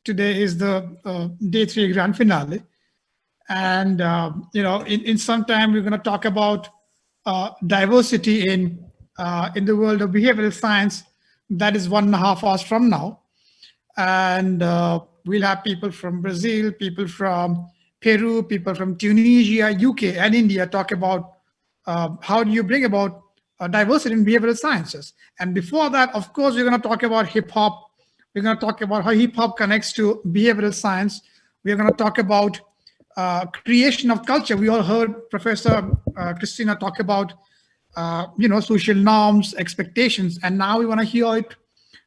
today is the day 3 grand finale. And, in some time, we're going to talk about diversity in the world of behavioral science. That is 1.5 hours from now. And we'll have people from Brazil, people from Peru, people from Tunisia, UK, and India talk about how do you bring about diversity in behavioral sciences. And before that, of course, we're going to talk about hip hop. We're going to talk about how hip hop connects to behavioral science. We're going to talk about creation of culture. We all heard Professor Christina talk about social norms, expectations, and now we want to hear it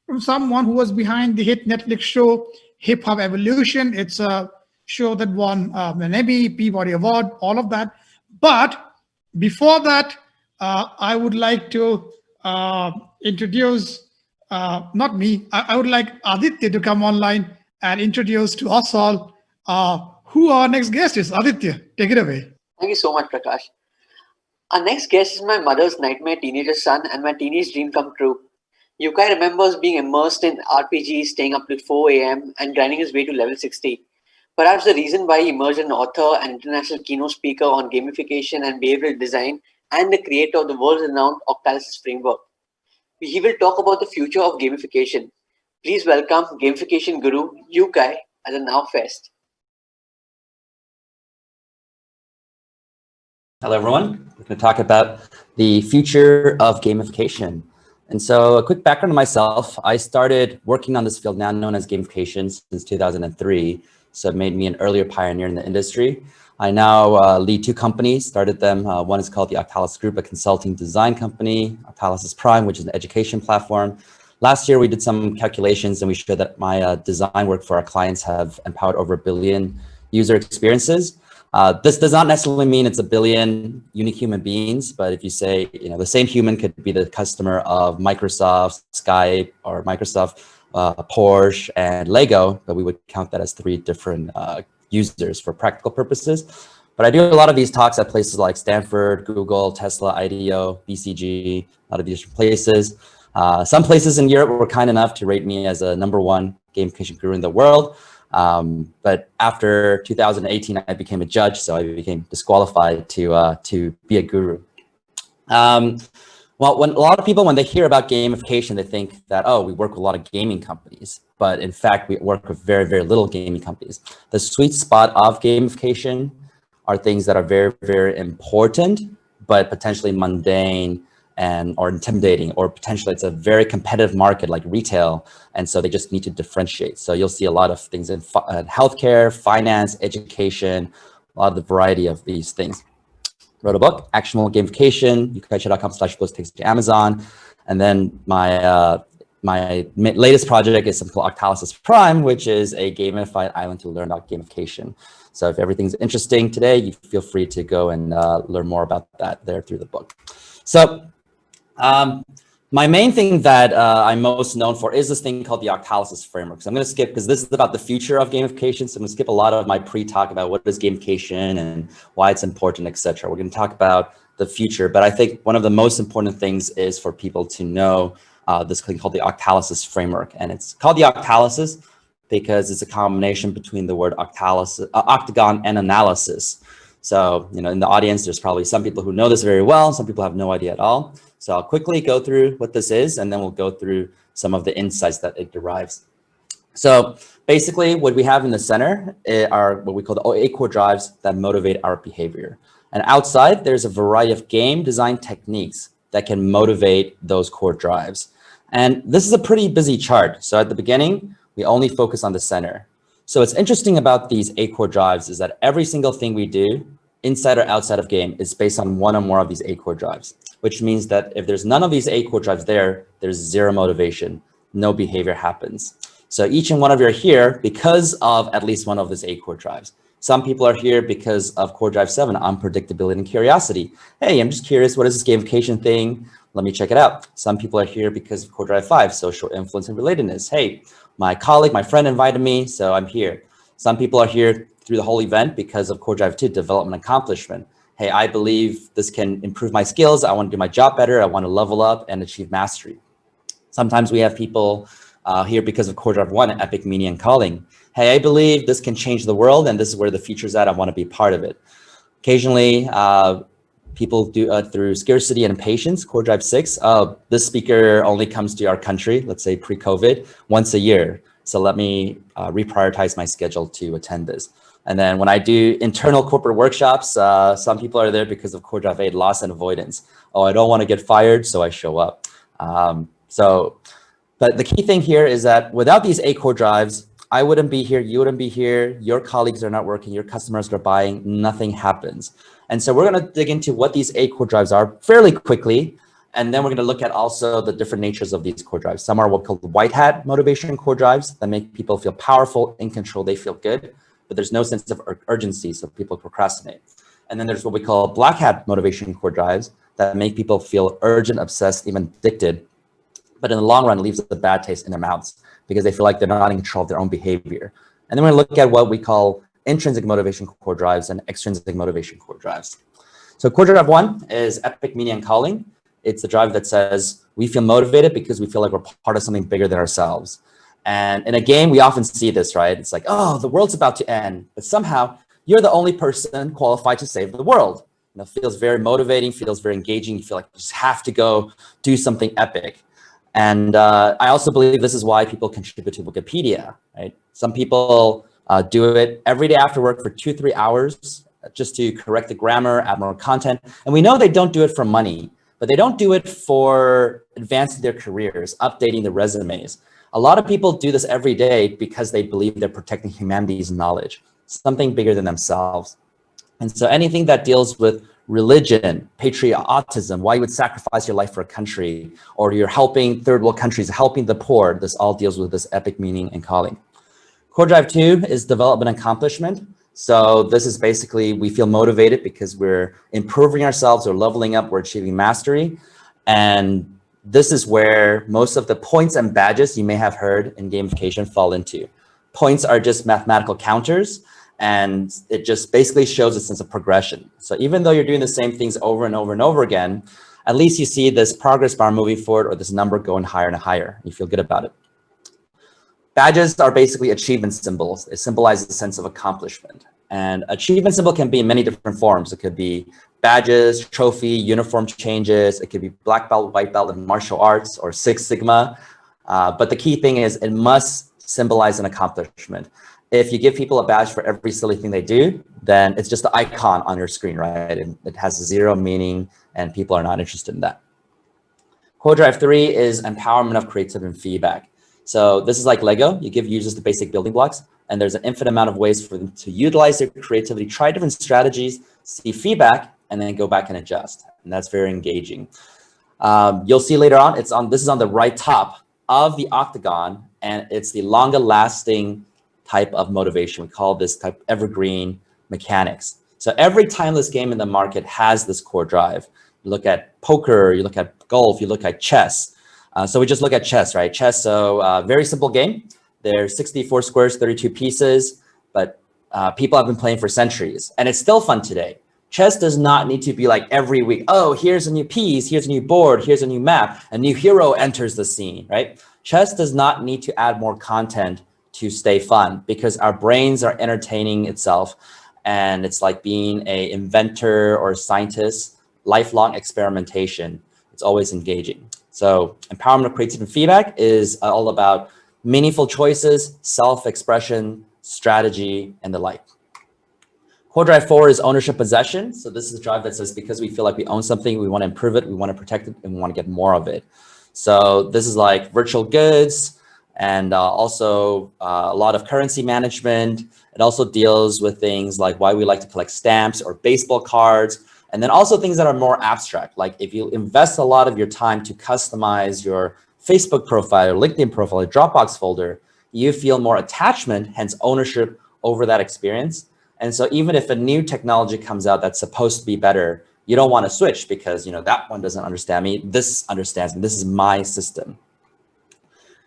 from someone who was behind the hit Netflix show Hip Hop Evolution. It's a show that won an Emmy, Peabody Award, all of that. But before that, I would like to introduce, not me, I would like Aditya to come online and introduce to us all who our next guest is. Aditya, take it away. Thank you so much, Prakash. Our next guest is my mother's nightmare teenager son and my teenage dream come true. Yukai remembers being immersed in RPGs, staying up till 4 a.m. and grinding his way to level 60. Perhaps the reason why he emerged an author and international keynote speaker on gamification and behavioral design and the creator of the world-renowned Octalysis framework. He will talk about the future of gamification. Please welcome gamification guru Yukai as a Now Fest. Hello, everyone. We're going to talk about the future of gamification. And so a quick background on myself. I started working on this field now known as gamification since 2003. So it made me an earlier pioneer in the industry. I now lead 2 companies, started them. One is called the Octalysis Group, a consulting design company, Octalysis Prime, which is an education platform. Last year, we did some calculations and we showed that my design work for our clients have empowered over 1 billion user experiences. This does not necessarily mean it's 1 billion unique human beings, but if you say, the same human could be the customer of Microsoft, Skype, or Microsoft, Porsche, and Lego, but we would count that as 3 different users for practical purposes. But I do a lot of these talks at places like Stanford, Google, Tesla, IDEO, BCG, a lot of these different places. Some places in Europe were kind enough to rate me as a #1 gamification guru in the world. But after 2018, I became a judge, so I became disqualified to be a guru. Well, when a lot of people, when they hear about gamification, they think that, oh, we work with a lot of gaming companies. But in fact, we work with very, very little gaming companies. The sweet spot of gamification are things that are very, very important, but potentially mundane or intimidating, or potentially it's a very competitive market like retail. And so they just need to differentiate. So you'll see a lot of things in healthcare, finance, education, a lot of the variety of these things. Wrote a book, Actionable Gamification, yukai.com/books, takes to Amazon. And then my latest project is something called Octalysis Prime, which is a gamified island to learn about gamification. So if everything's interesting today, you feel free to go and learn more about that there through the book. So my main thing that I'm most known for is this thing called the Octalysis framework. So I'm going to skip, because this is about the future of gamification. So I'm going to skip a lot of my pre-talk about what is gamification and why it's important, etc. We're going to talk about the future. But I think one of the most important things is for people to know this thing called the Octalysis framework. And it's called the Octalysis because it's a combination between the word octagon and analysis. So, in the audience, there's probably some people who know this very well. Some people have no idea at all. So I'll quickly go through what this is, and then we'll go through some of the insights that it derives. So basically, what we have in the center are what we call the 8 core drives that motivate our behavior. And outside, there's a variety of game design techniques that can motivate those core drives. And this is a pretty busy chart. So at the beginning, we only focus on the center. So what's interesting about these 8 core drives is that every single thing we do, inside or outside of game, is based on one or more of these 8 core drives, which means that if there's none of these 8 core drives there's 0 motivation, no behavior happens. So each and one of you are here because of at least one of these 8 core drives. Some people are here because of core drive 7, unpredictability and curiosity. Hey, I'm just curious, what is this gamification thing? Let me check it out. Some people are here because of core drive 5, social influence and relatedness. Hey, my colleague, my friend invited me, so I'm here. Some people are here through the whole event because of core drive 2, development accomplishment. Hey, I believe this can improve my skills. I want to do my job better. I want to level up and achieve mastery. Sometimes we have people here because of core drive 1, epic meaning and calling. Hey, I believe this can change the world, and this is where the future's at. I want to be part of it. Occasionally, people do through scarcity and impatience, core drive 6. This speaker only comes to our country, let's say pre-COVID, once a year. So let me reprioritize my schedule to attend this. And then when I do internal corporate workshops, some people are there because of core drive 8, loss and avoidance. Oh, I don't want to get fired, so I show up. But the key thing here is that without these 8 core drives, I wouldn't be here, you wouldn't be here, your colleagues are not working, your customers are buying, nothing happens. And so we're going to dig into what these 8 core drives are fairly quickly. And then we're going to look at also the different natures of these core drives. Some are what we call white hat motivation core drives that make people feel powerful, in control, they feel good, but there's no sense of urgency, so people procrastinate. And then there's what we call black hat motivation core drives that make people feel urgent, obsessed, even addicted, but in the long run leaves a bad taste in their mouths because they feel like they're not in control of their own behavior. And then we're going to look at what we call intrinsic motivation core drives and extrinsic motivation core drives. So core drive 1 is epic meaning and calling. It's the drive that says we feel motivated because we feel like we're part of something bigger than ourselves. And in a game, we often see this, right? It's like, oh, the world's about to end, but somehow you're the only person qualified to save the world. You know, feels very motivating, feels very engaging. You feel like you just have to go do something epic. And I also believe this is why people contribute to Wikipedia, right? Some people do it every day after work for 2-3 hours just to correct the grammar, add more content. And we know they don't do it for money, but they don't do it for advancing their careers, updating their resumes. A lot of people do this every day because they believe they're protecting humanity's knowledge, something bigger than themselves. And so anything that deals with religion, patriotism, why you would sacrifice your life for a country, or you're helping third world countries, helping the poor, this all deals with this epic meaning and calling. Core drive 2 is development and accomplishment. So this is basically, we feel motivated because we're improving ourselves, we're leveling up, we're achieving mastery. And this is where most of the points and badges you may have heard in gamification fall into. Points are just mathematical counters, and it just basically shows a sense of progression. So even though you're doing the same things over and over and over again, at least you see this progress bar moving forward or this number going higher and higher. You feel good about it. Badges are basically achievement symbols. They symbolize a sense of accomplishment. And achievement symbol can be in many different forms. It could be badges, trophy, uniform changes. It could be black belt, white belt in martial arts or Six Sigma. But the key thing is it must symbolize an accomplishment. If you give people a badge for every silly thing they do, then it's just the icon on your screen, right? And it has zero meaning and people are not interested in that. Core drive 3 is empowerment of creativity and feedback. So this is like Lego. You give users the basic building blocks and there's an infinite amount of ways for them to utilize their creativity, try different strategies, see feedback, and then go back and adjust. And that's very engaging. You'll see later on, this is on the right top of the octagon, and it's the longer lasting type of motivation. We call this type evergreen mechanics. So every timeless game in the market has this core drive. You look at poker, you look at golf, you look at chess. So we just look at chess, right? Chess, so very simple game. There's 64 squares, 32 pieces, but people have been playing for centuries and it's still fun today. Chess does not need to be like every week, oh, here's a new piece, here's a new board, here's a new map, a new hero enters the scene, right? Chess does not need to add more content to stay fun because our brains are entertaining itself and it's like being an inventor or a scientist, lifelong experimentation. It's always engaging. So empowerment of creativity and feedback is all about meaningful choices, self-expression, strategy, and the like. Core drive 4 is ownership possession. So this is a drive that says because we feel like we own something, we want to improve it, we want to protect it, and we want to get more of it. So this is like virtual goods, and also a lot of currency management. It also deals with things like why we like to collect stamps or baseball cards, and then also things that are more abstract. Like if you invest a lot of your time to customize your Facebook profile, or LinkedIn profile, or Dropbox folder, you feel more attachment, hence ownership over that experience. And so even if a new technology comes out that's supposed to be better, you don't want to switch because that one doesn't understand me. This understands me. This is my system.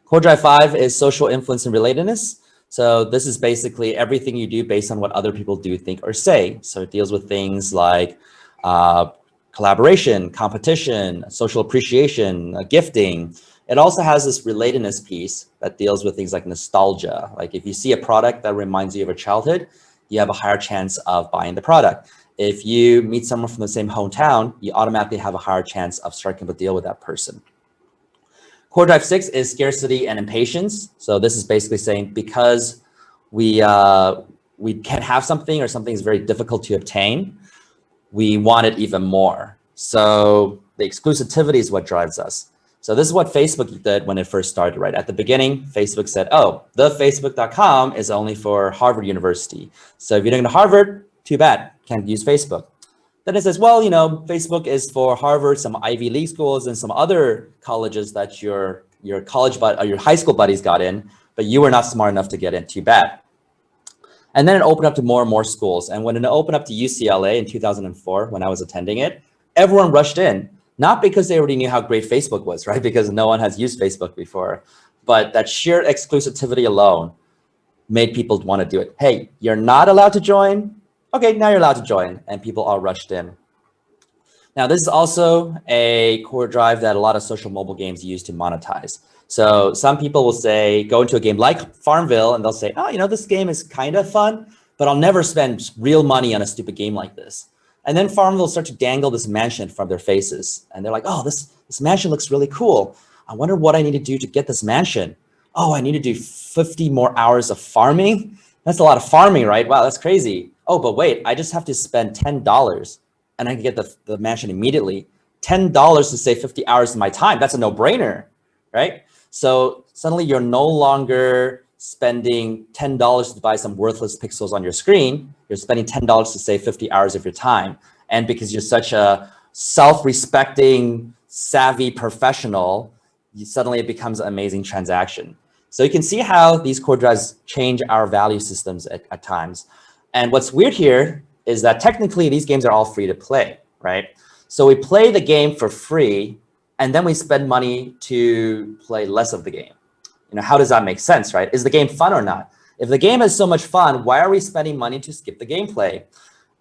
Core drive 5 is social influence and relatedness. So this is basically everything you do based on what other people do, think, or say. So it deals with things like collaboration, competition, social appreciation, gifting. It also has this relatedness piece that deals with things like nostalgia. Like if you see a product that reminds you of your childhood, you have a higher chance of buying the product. If you meet someone from the same hometown, you automatically have a higher chance of striking up a deal with that person. Core drive 6 is scarcity and impatience. So this is basically saying because we can't have something or something is very difficult to obtain, we want it even more. So the exclusivity is what drives us. So this is what Facebook did when it first started, right? At the beginning, Facebook said, oh, thefacebook.com is only for Harvard University. So if you're going to Harvard, too bad, can't use Facebook. Then it says, well, you know, Facebook is for Harvard, some Ivy League schools and some other colleges that your high school buddies got in, but you were not smart enough to get in, too bad. And then it opened up to more and more schools. And when it opened up to UCLA in 2004, when I was attending it, everyone rushed in. Not because they already knew how great Facebook was, right? Because no one has used Facebook before, but that sheer exclusivity alone made people want to do it. Hey, you're not allowed to join. Okay, now you're allowed to join, and people all rushed in. Now, this is also a core drive that a lot of social mobile games use to monetize. So some people will say, go into a game like Farmville, and they'll say, oh, you know, this game is kind of fun, but I'll never spend real money on a stupid game like this. And then Farmville will start to dangle this mansion from their faces. And they're like, oh, this mansion looks really cool. I wonder what I need to do to get this mansion. Oh, I need to do 50 more hours of farming. That's a lot of farming, right? Wow, that's crazy. Oh, but wait, I just have to spend $10 and I can get the mansion immediately. $10 to save 50 hours of my time. That's a no-brainer, right? So suddenly you're no longer spending $10 to buy some worthless pixels on your screen. You're spending $10 to save 50 hours of your time. And because you're such a self-respecting, savvy professional, suddenly it becomes an amazing transaction. So you can see how these core drives change our value systems at times. And what's weird here is that technically these games are all free to play, right? So we play the game for free, and then we spend money to play less of the game. You know, how does that make sense, right? Is the game fun or not? If the game is so much fun, why are we spending money to skip the gameplay?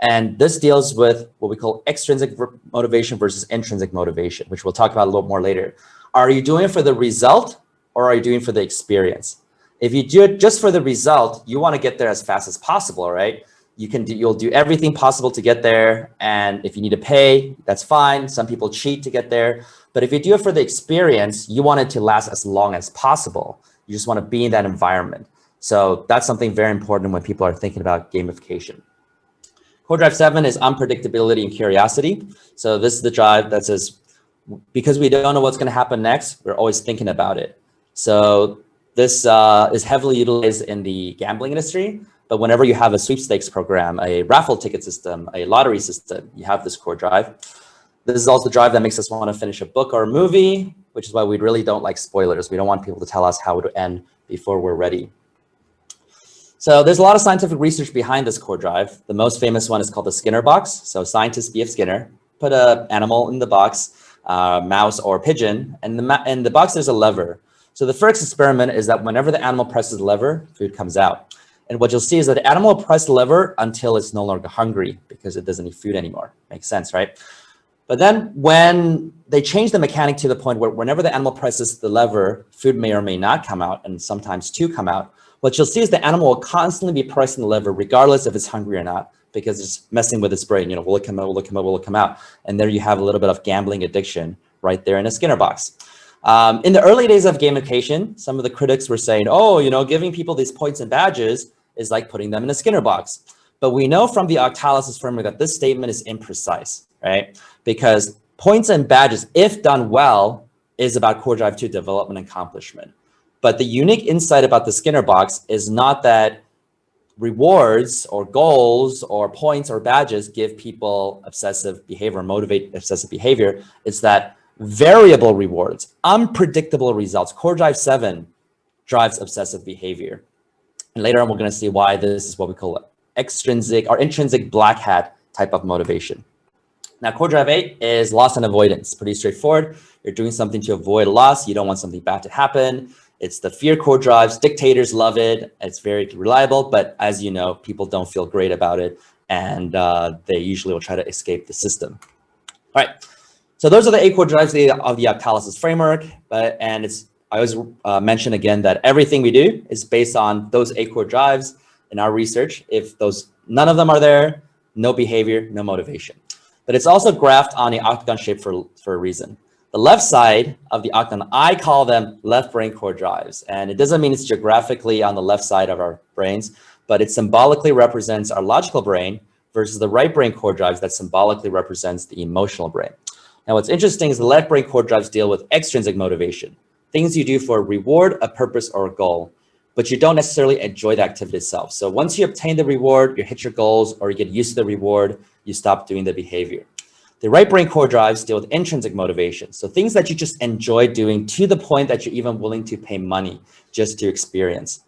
And this deals with what we call extrinsic motivation versus intrinsic motivation, which we'll talk about a little more later. Are you doing it for the result, or are you doing it for the experience? If you do it just for the result, you want to get there as fast as possible, right? You'll do everything possible to get there. And if you need to pay, that's fine. Some people cheat to get there. But if you do it for the experience, you want it to last as long as possible. You just want to be in that environment. So that's something very important when people are thinking about gamification. Core drive 7 is unpredictability and curiosity. So this is the drive that says, because we don't know what's going to happen next, we're always thinking about it. So this is heavily utilized in the gambling industry. But whenever you have a sweepstakes program, a raffle ticket system, a lottery system, you have this core drive. This is also the drive that makes us want to finish a book or a movie, which is why we really don't like spoilers. We don't want people to tell us how it will end before we're ready. So there's a lot of scientific research behind this core drive. The most famous one is called the Skinner box. So scientists, B.F. Skinner, put an animal in the box, mouse or pigeon, and in the box there's a lever. So the first experiment is that whenever the animal presses the lever, food comes out. And what you'll see is that the animal will press the lever until it's no longer hungry because it doesn't need food anymore. Makes sense, right? But then when they change the mechanic to the point where whenever the animal presses the lever, food may or may not come out, and sometimes two come out, what you'll see is the animal will constantly be pressing the lever regardless if it's hungry or not, because it's messing with its brain. You know, will it come out, will it come out, will it come out? And there you have a little bit of gambling addiction right there in a Skinner box. In the early days of gamification, some of the critics were saying, oh, you know, giving people these points and badges is like putting them in a Skinner box. But we know from the Octalysis framework that this statement is imprecise, right? Because points and badges, if done well, is about core drive 2 development and accomplishment. But the unique insight about the Skinner box is not that rewards or goals or points or badges give people obsessive behavior, motivate obsessive behavior. It's that variable rewards, unpredictable results. Core drive 7 drives obsessive behavior. And later on, we're going to see why this is what we call extrinsic or intrinsic black hat type of motivation. Now, core drive 8 is loss and avoidance. Pretty straightforward. You're doing something to avoid a loss. You don't want something bad to happen. It's the fear core drives. Dictators love it. It's very reliable. But as you know, people don't feel great about it. And they usually will try to escape the system. All right. So those are the 8 core drives of the Octalysis framework. And I always mention again that everything we do is based on those 8 core drives in our research. If none of them are there, no behavior, no motivation. But it's also graphed on the octagon shape for a reason. The left side of the octagon, I call them left brain core drives. And it doesn't mean it's geographically on the left side of our brains, but it symbolically represents our logical brain versus the right brain core drives that symbolically represents the emotional brain. Now, what's interesting is the left brain core drives deal with extrinsic motivation, things you do for a reward, a purpose, or a goal, but you don't necessarily enjoy the activity itself. So once you obtain the reward, you hit your goals, or you get used to the reward, you stop doing the behavior. The right brain core drives deal with intrinsic motivation. So things that you just enjoy doing to the point that you're even willing to pay money just to experience.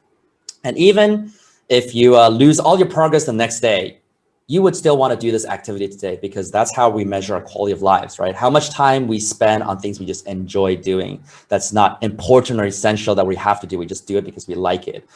And even if you lose all your progress the next day, you would still want to do this activity today, because that's how we measure our quality of lives, right? How much time we spend on things we just enjoy doing. That's not important or essential that we have to do. We just do it because we like it.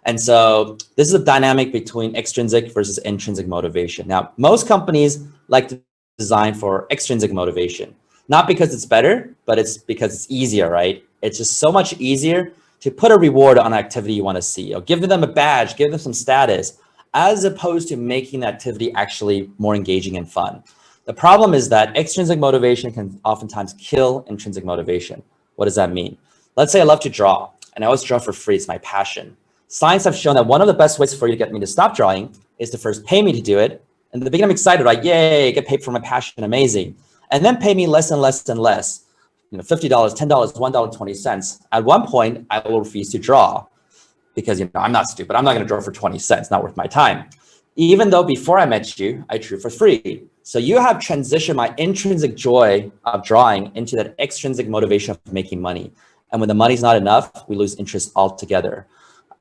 And so this is a dynamic between extrinsic versus intrinsic motivation. Now, most companies like to design for extrinsic motivation, not because it's better, but it's because it's easier, right? It's just so much easier to put a reward on an activity you want to see, or give them a badge, give them some status, as opposed to making the activity actually more engaging and fun. The problem is that extrinsic motivation can oftentimes kill intrinsic motivation. What does that mean? Let's say I love to draw, and I always draw for free. It's my passion. Science have shown that one of the best ways for you to get me to stop drawing is to first pay me to do it. And at the beginning, I'm excited, like, yay, I get paid for my passion, amazing. And then pay me less and less and less, $50, $10, $1.20. At one point, I will refuse to draw, because I'm not stupid. I'm not going to draw for 20 cents, not worth my time. Even though before I met you, I drew for free. So you have transitioned my intrinsic joy of drawing into that extrinsic motivation of making money. And when the money's not enough, we lose interest altogether.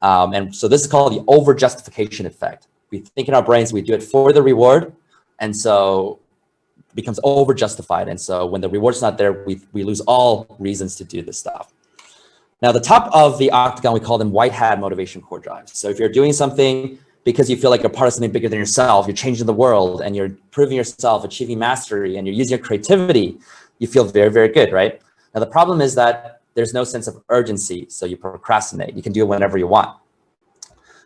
And so this is called the over-justification effect. We think in our brains, we do it for the reward. And so it becomes over-justified. And so when the reward's not there, we lose all reasons to do this stuff. Now, the top of the octagon, we call them white hat motivation core drives. So if you're doing something because you feel like you're part of something bigger than yourself, you're changing the world, and you're improving yourself, achieving mastery, and you're using your creativity, you feel very, very good, right? Now, the problem is that there's no sense of urgency, so you procrastinate. You can do it whenever you want.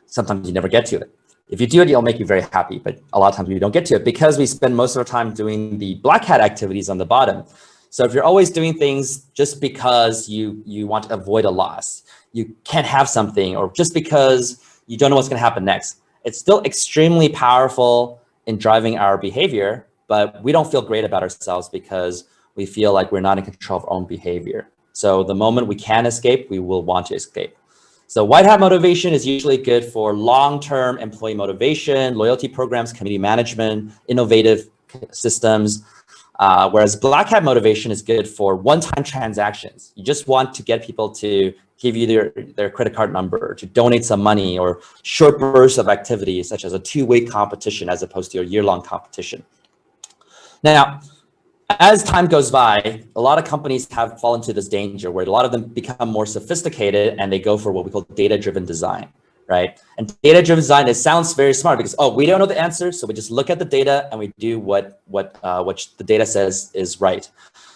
Sometimes you never get to it. If you do it, it'll make you very happy, but a lot of times we don't get to it because we spend most of our time doing the black hat activities on the bottom. So if you're always doing things just because you want to avoid a loss, you can't have something, or just because you don't know what's going to happen next, it's still extremely powerful in driving our behavior, but we don't feel great about ourselves because we feel like we're not in control of our own behavior. So the moment we can escape, we will want to escape. So white hat motivation is usually good for long-term employee motivation, loyalty programs, community management, innovative systems. Whereas black hat motivation is good for one-time transactions. You just want to get people to give you their credit card number, to donate some money, or short bursts of activity, such as a 2-week competition as opposed to a year-long competition. Now, as time goes by, a lot of companies have fallen into this danger where a lot of them become more sophisticated and they go for what we call data-driven design. Right? And data-driven design, it sounds very smart because, oh, we don't know the answer, so we just look at the data and we do what the data says is right.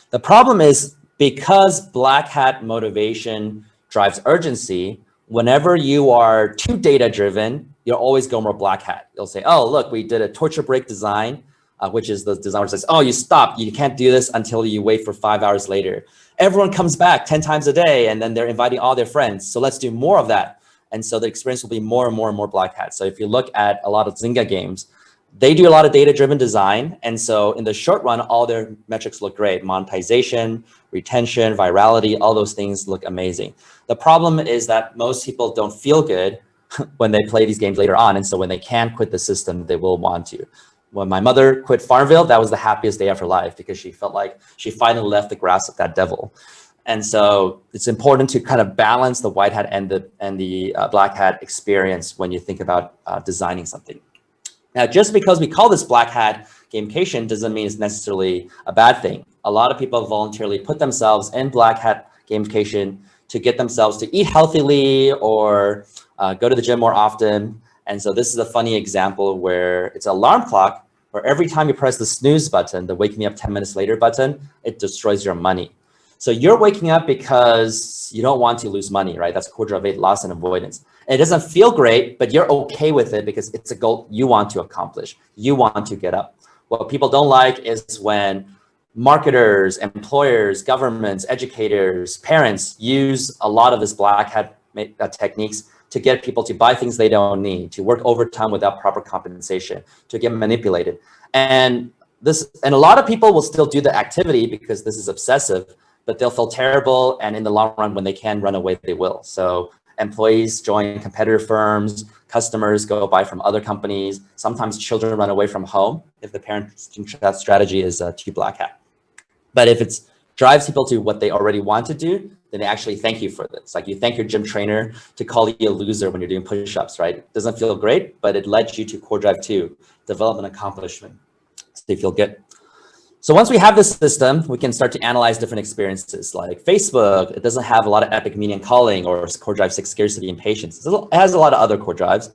The problem is, because black hat motivation drives urgency, whenever you are too data-driven, you'll always go more black hat. You'll say, oh, look, we did a torture break design, which is the designer says, oh, you stopped. You can't do this until you wait for 5 hours later. Everyone comes back 10 times a day, and then they're inviting all their friends. So let's do more of that. And so the experience will be more and more and more black hat. So if you look at a lot of Zynga games, they do a lot of data-driven design. And so in the short run, all their metrics look great. Monetization, retention, virality, all those things look amazing. The problem is that most people don't feel good when they play these games later on. And so when they can quit the system, they will want to. When my mother quit Farmville, that was the happiest day of her life because she felt like she finally left the grasp of that devil. And so it's important to kind of balance the white hat and the black hat experience when you think about designing something. Now, just because we call this black hat gamification doesn't mean it's necessarily a bad thing. A lot of people voluntarily put themselves in black hat gamification to get themselves to eat healthily or go to the gym more often. And so this is a funny example where it's an alarm clock, Or every time you press the snooze button, the wake me up 10 minutes later button, it destroys your money. So you're waking up because you don't want to lose money, right? That's core drive 8, loss and avoidance. And it doesn't feel great, but you're okay with it because it's a goal you want to accomplish. You want to get up. What people don't like is when marketers, employers, governments, educators, parents use a lot of this black hat techniques to get people to buy things they don't need, to work overtime without proper compensation, to get manipulated. And a lot of people will still do the activity because this is obsessive, but they'll feel terrible. And in the long run, when they can run away, they will. So employees join competitor firms, customers go buy from other companies. Sometimes children run away from home if the parent's strategy is too black hat. But if it drives people to what they already want to do, then they actually thank you for this. Like you thank your gym trainer to call you a loser when you're doing push-ups, right? It doesn't feel great, but it led you to core drive 2, development accomplishment. So you feel good. So once we have this system, we can start to analyze different experiences like Facebook. It doesn't have a lot of epic meaning and calling or core drive 6 scarcity and patience. It has a lot of other core drives.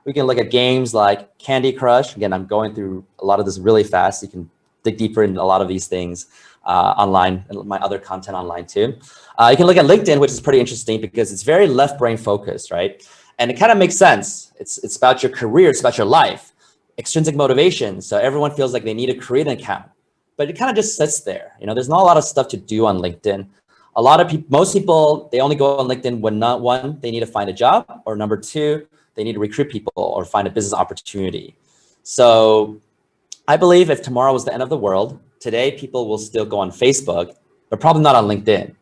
We can look at games like Candy Crush. Again, I'm going through a lot of this really fast. You can dig deeper into a lot of these things online, and my other content online too. You can look at LinkedIn, which is pretty interesting because it's very left brain focused, right? And it kind of makes sense. It's about your career, it's about your life, extrinsic motivation. So everyone feels like they need to create an account, but it kind of just sits there. You know, there's not a lot of stuff to do on LinkedIn. A lot of people, most people, they only go on LinkedIn when not one, they need to find a job, or number 2, they need to recruit people or find a business opportunity. So I believe if tomorrow was the end of the world, today people will still go on Facebook, but probably not on LinkedIn,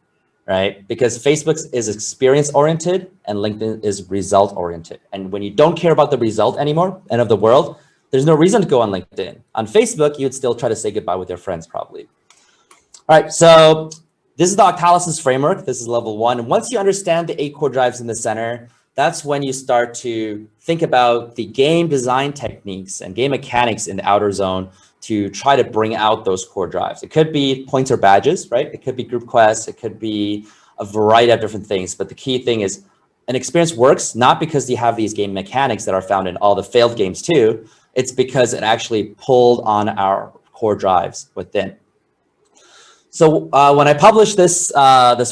right? Because Facebook is experience oriented and LinkedIn is result oriented. And when you don't care about the result anymore, end of the world, there's no reason to go on LinkedIn. On Facebook, you'd still try to say goodbye with your friends probably. All right, so this is the Octalysis framework. This is level 1. And once you understand the 8 core drives in the center, that's when you start to think about the game design techniques and game mechanics in the outer zone to try to bring out those core drives. It could be points or badges, right? It could be group quests. It could be a variety of different things. But the key thing is an experience works not because you have these game mechanics that are found in all the failed games too. It's because it actually pulled on our core drives within. So when I published this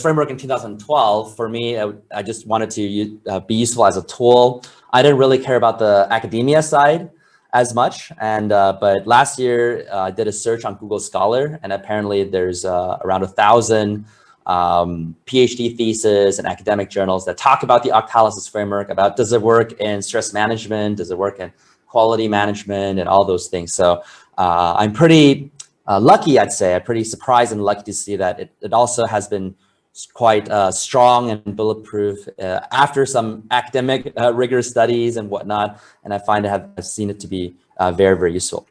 framework in 2012, for me, I just wanted to be useful as a tool. I didn't really care about the academia side as much. But last year, I did a search on Google Scholar, and apparently there's around 1,000 PhD theses and academic journals that talk about the Octalysis framework, about does it work in stress management, does it work in quality management, and all those things. So I'm pretty lucky, I'd say. I'm pretty surprised and lucky to see that it also has been quite strong and bulletproof after some academic rigorous studies and whatnot. And I find I've seen it to be very, very useful.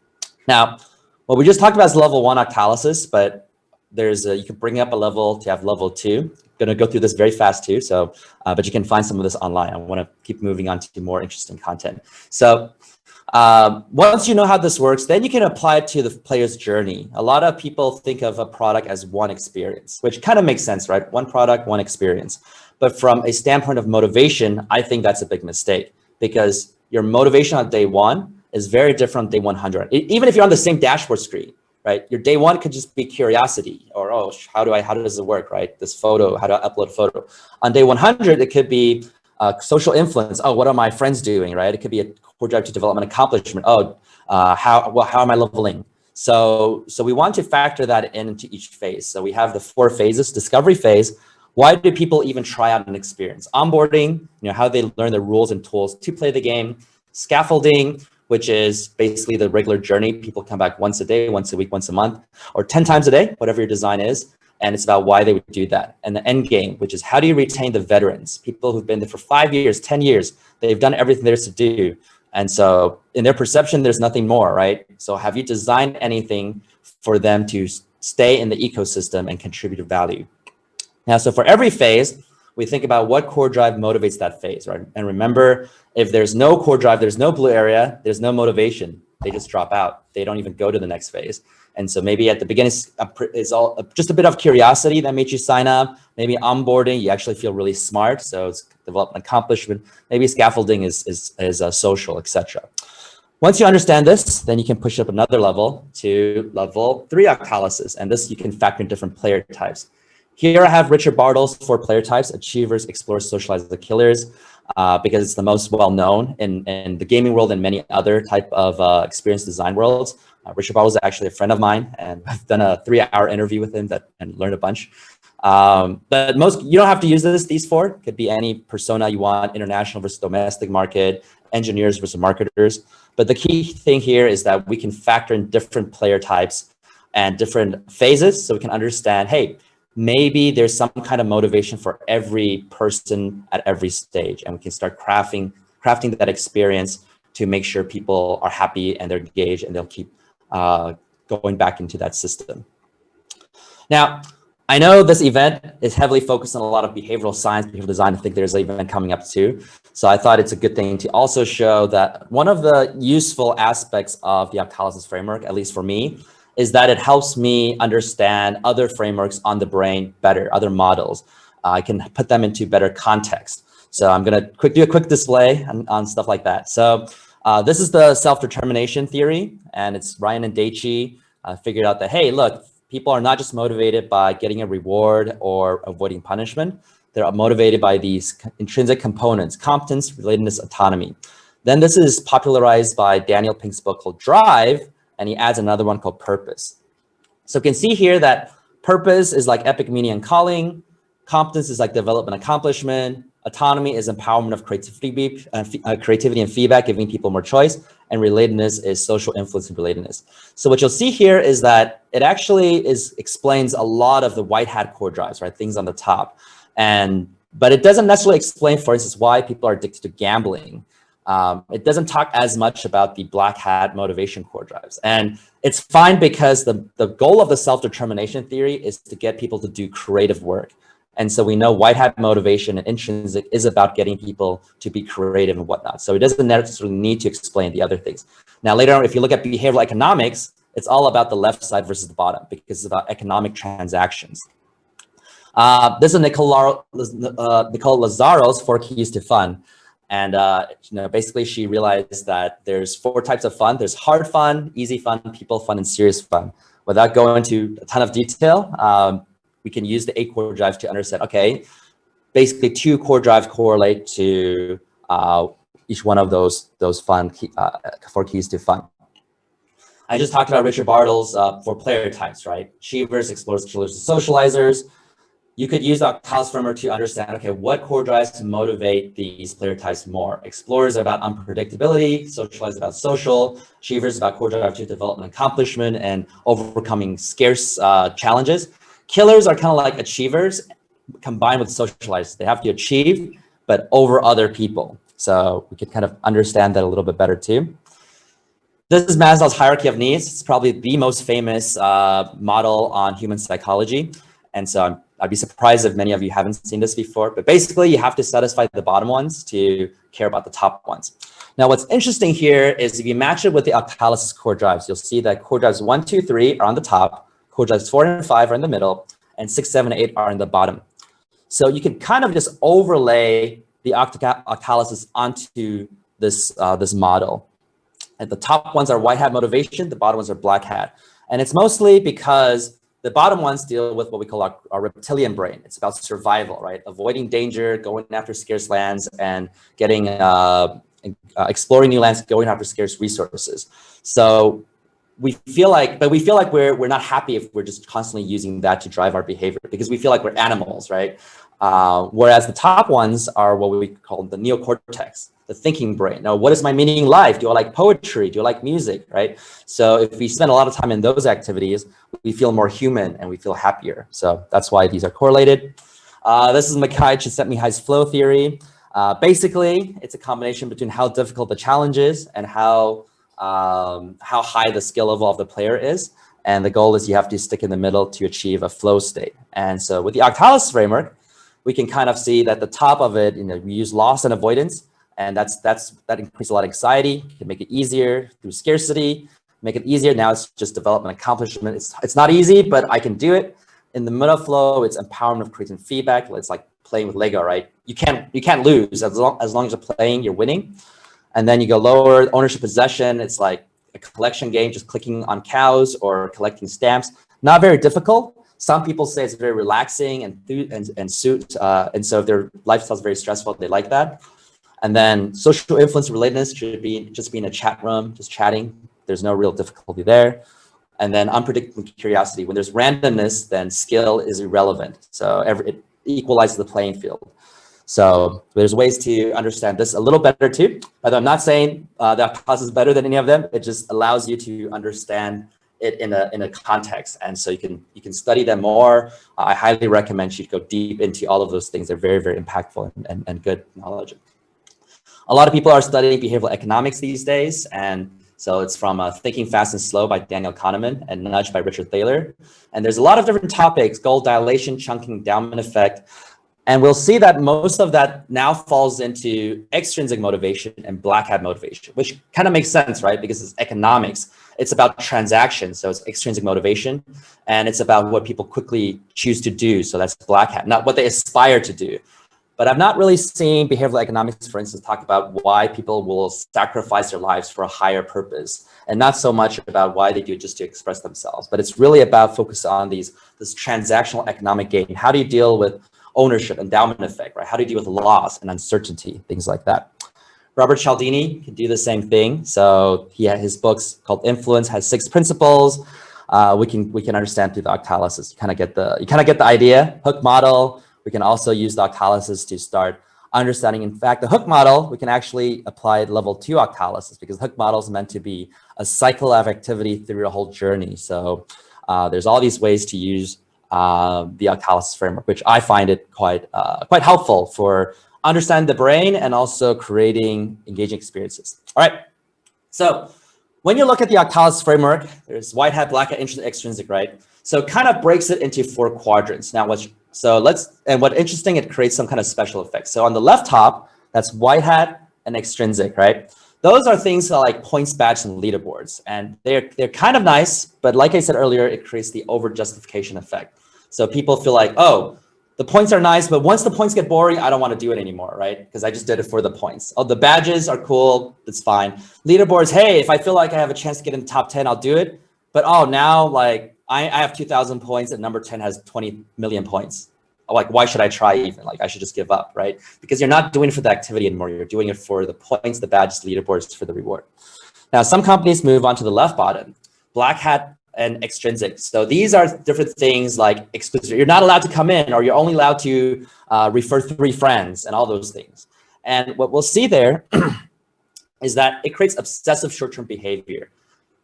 Now, what we just talked about is level 1 Octalysis, but there's you can bring up a level to have level 2. I'm gonna go through this very fast too. So, but you can find some of this online. I want to keep moving on to more interesting content. So once you know how this works, then you can apply it to the player's journey. A lot of people think of a product as one experience, which kind of makes sense, right? One product, one experience. But from a standpoint of motivation, I think that's a big mistake because your motivation on day 1 is very different day 100. Even if you're on the same dashboard screen, right? Your day 1 could just be curiosity or, oh, how does it work, right? This photo, how do I upload a photo? On day 100, it could be social influence. Oh, what are my friends doing, right? It could be a core drive to development accomplishment. Oh, how am I leveling? So we want to factor that into each phase. So we have the 4 phases. Discovery phase. Why do people even try out an experience? Onboarding, how they learn the rules and tools to play the game. Scaffolding, which is basically the regular journey. People come back once a day, once a week, once a month, or 10 times a day, whatever your design is. And it's about why they would do that. And the end game, which is how do you retain the veterans, people who've been there for 5 years, 10 years, they've done everything there's to do. And so in their perception, there's nothing more, right? So have you designed anything for them to stay in the ecosystem and contribute value? Now, so for every phase, we think about what core drive motivates that phase, right? And remember, if there's no core drive, there's no blue area, there's no motivation. They just drop out. They don't even go to the next phase. And so maybe at the beginning, it's all just a bit of curiosity that made you sign up. Maybe onboarding, you actually feel really smart. So it's development accomplishment. Maybe scaffolding is social, etc. Once you understand this, then you can push up another level to level 3 Octalysis. And this you can factor in different player types. Here I have Richard Bartle's 4 player types: achievers, explorers, socializers, killers, because it's the most well-known in the gaming world and many other type of experience design worlds. Richard Bartle is actually a friend of mine, and I've done a 3-hour interview with him and learned a bunch. But you don't have to use these 4. It could be any persona you want: international versus domestic market, engineers versus marketers. But the key thing here is that we can factor in different player types and different phases, so we can understand, hey, maybe there's some kind of motivation for every person at every stage, and we can start crafting that experience to make sure people are happy and they're engaged and they'll keep going back into that system. Now, I know this event is heavily focused on a lot of behavioral science, behavioral design. I think there's an event coming up too. So I thought it's a good thing to also show that one of the useful aspects of the Octalysis framework, at least for me, is that it helps me understand other frameworks on the brain better, other models. I can put them into better context. So I'm going to do a quick display on stuff like that. So this is the self-determination theory, and it's Ryan and Daichi figured out that, hey, look, people are not just motivated by getting a reward or avoiding punishment. They're motivated by these intrinsic components: competence, relatedness, autonomy. Then this is popularized by Daniel Pink's book called Drive, and he adds another one called Purpose. So you can see here that purpose is like epic meaning and calling. Competence is like development accomplishment. Autonomy is empowerment of creativity and feedback, giving people more choice. And relatedness is social influence and relatedness. So what you'll see here is that it actually explains a lot of the white hat core drives, right? Things on the top. But it doesn't necessarily explain, for instance, why people are addicted to gambling. It doesn't talk as much about the black hat motivation core drives. And it's fine because the goal of the self-determination theory is to get people to do creative work. And so we know white hat motivation and intrinsic is about getting people to be creative and whatnot. So it doesn't necessarily need to explain the other things. Now, later on, if you look at behavioral economics, it's all about the left side versus the bottom because it's about economic transactions. This is Nicole Lazzaro's 4 keys to fun. And basically she realized that there's 4 types of fun. There's hard fun, easy fun, people fun, and serious fun. Without going into a ton of detail, we can use the 8 core drives to understand, okay, basically 2 core drives correlate to each one of those 4 keys to fun. I just talked about Richard Bartle's 4 player types, right? Achievers, explorers, killers, and socializers. You could use the Octalysis framework to understand, okay, what core drives motivate these player types more? Explorers about unpredictability, socializers about social, achievers about core drive to development accomplishment and overcoming scarce challenges. Killers are kind of like achievers combined with socializers. They have to achieve, but over other people. So we could kind of understand that a little bit better too. This is Maslow's hierarchy of needs. It's probably the most famous model on human psychology. And so I'd be surprised if many of you haven't seen this before, but basically you have to satisfy the bottom ones to care about the top ones. Now, what's interesting here is if you match it with the Octalysis core drives, you'll see that core drives 1, 2, 3 are on the top, core drives 4 and 5 are in the middle, and 6, 7, and 8 are in the bottom. So you can kind of just overlay the Octalysis onto this, this model. And the top ones are white hat motivation, the bottom ones are black hat. And it's mostly because the bottom ones deal with what we call our reptilian brain. It's about survival, right? Avoiding danger, going after scarce lands, and getting exploring new lands, going after scarce resources. So we feel like we're not happy if we're just constantly using that to drive our behavior because we feel like we're animals, right? Whereas the top ones are what we call the neocortex, the thinking brain. Now, what is my meaning in life? Do I like poetry? Do I like music, right? So if we spend a lot of time in those activities, we feel more human and we feel happier. So that's why these are correlated. This is Mikhail Csikszentmihalyi's flow theory. Basically, it's a combination between how difficult the challenge is and how high the skill level of the player is. And the goal is you have to stick in the middle to achieve a flow state. And so with the Octalysis framework, we can kind of see that the top of it, we use loss and avoidance. And that increases a lot of anxiety, can make it easier through scarcity, make it easier. Now it's just development accomplishment. It's not easy, but I can do it. In the middle flow, it's empowerment of creating feedback. It's like playing with Lego, right? You can't lose as long as you're playing, you're winning. And then you go lower, ownership possession. It's like a collection game, just clicking on cows or collecting stamps. Not very difficult. Some people say it's very relaxing and so if their lifestyle is very stressful, they like that. And then social influence relatedness should be just be in a chat room, just chatting. There's no real difficulty there. And then unpredictable curiosity. When there's randomness, then skill is irrelevant. So it equalizes the playing field. So there's ways to understand this a little better too. Although I'm not saying that process is better than any of them. It just allows you to understand it in a context. And so you can study them more. I highly recommend you go deep into all of those things. They're very, very impactful and good knowledge. A lot of people are studying behavioral economics these days. And so it's from Thinking Fast and Slow by Daniel Kahneman and Nudge by Richard Thaler. And there's a lot of different topics: goal dilation, chunking, endowment effect. And we'll see that most of that now falls into extrinsic motivation and black hat motivation, which kind of makes sense, right? Because it's economics. It's about transactions. So it's extrinsic motivation. And it's about what people quickly choose to do. So that's black hat, not what they aspire to do. But I'm not really seeing behavioral economics, for instance, talk about why people will sacrifice their lives for a higher purpose, and not so much about why they do it just to express themselves. But it's really about focus on this transactional economic gain. How do you deal with ownership, endowment effect, right? How do you deal with loss and uncertainty, things like that? Robert Cialdini can do the same thing. So his books called Influence has 6 principles. We can understand through the Octalysis. You kind of get the idea. Hook model. We can also use the Octalysis to start understanding. In fact, the hook model, we can actually apply level 2 Octalysis, because the hook model is meant to be a cycle of activity through a whole journey. So there's all these ways to use the Octalysis framework, which I find it quite helpful for understanding the brain and also creating engaging experiences. All right. So when you look at the Octalysis framework, there's white hat, black hat, intrinsic, extrinsic, right? So it kind of breaks it into 4 quadrants. Now, what's interesting, it creates some kind of special effects. So on the left top, that's white hat and extrinsic, right? Those are things like points, badges, and leaderboards. And they're kind of nice, but like I said earlier, it creates the over-justification effect. So people feel like, oh, the points are nice, but once the points get boring, I don't want to do it anymore, right? Because I just did it for the points. Oh, the badges are cool, that's fine. Leaderboards, hey, if I feel like I have a chance to get in the top 10, I'll do it. But oh, now like I have 2,000 points and number 10 has 20 million points. Like, why should I try even? Like, I should just give up, right? Because you're not doing it for the activity anymore. You're doing it for the points, the badges, leaderboards, for the reward. Now, some companies move on to the left bottom, black hat and extrinsic. So these are different things like exclusive. You're not allowed to come in, or you're only allowed to refer 3 friends and all those things. And what we'll see there is that it creates obsessive short-term behavior.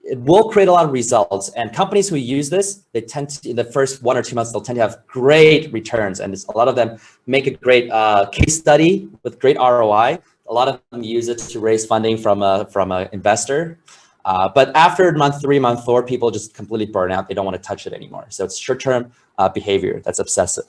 It will create a lot of results, and companies who use this, they tend to, in the first 1 or 2 months, they'll tend to have great returns, and a lot of them make a great case study with great ROI. A lot of them use it to raise funding from an investor, but after month 3, month 4, people just completely burn out. They don't want to touch it anymore. So it's short-term behavior that's obsessive.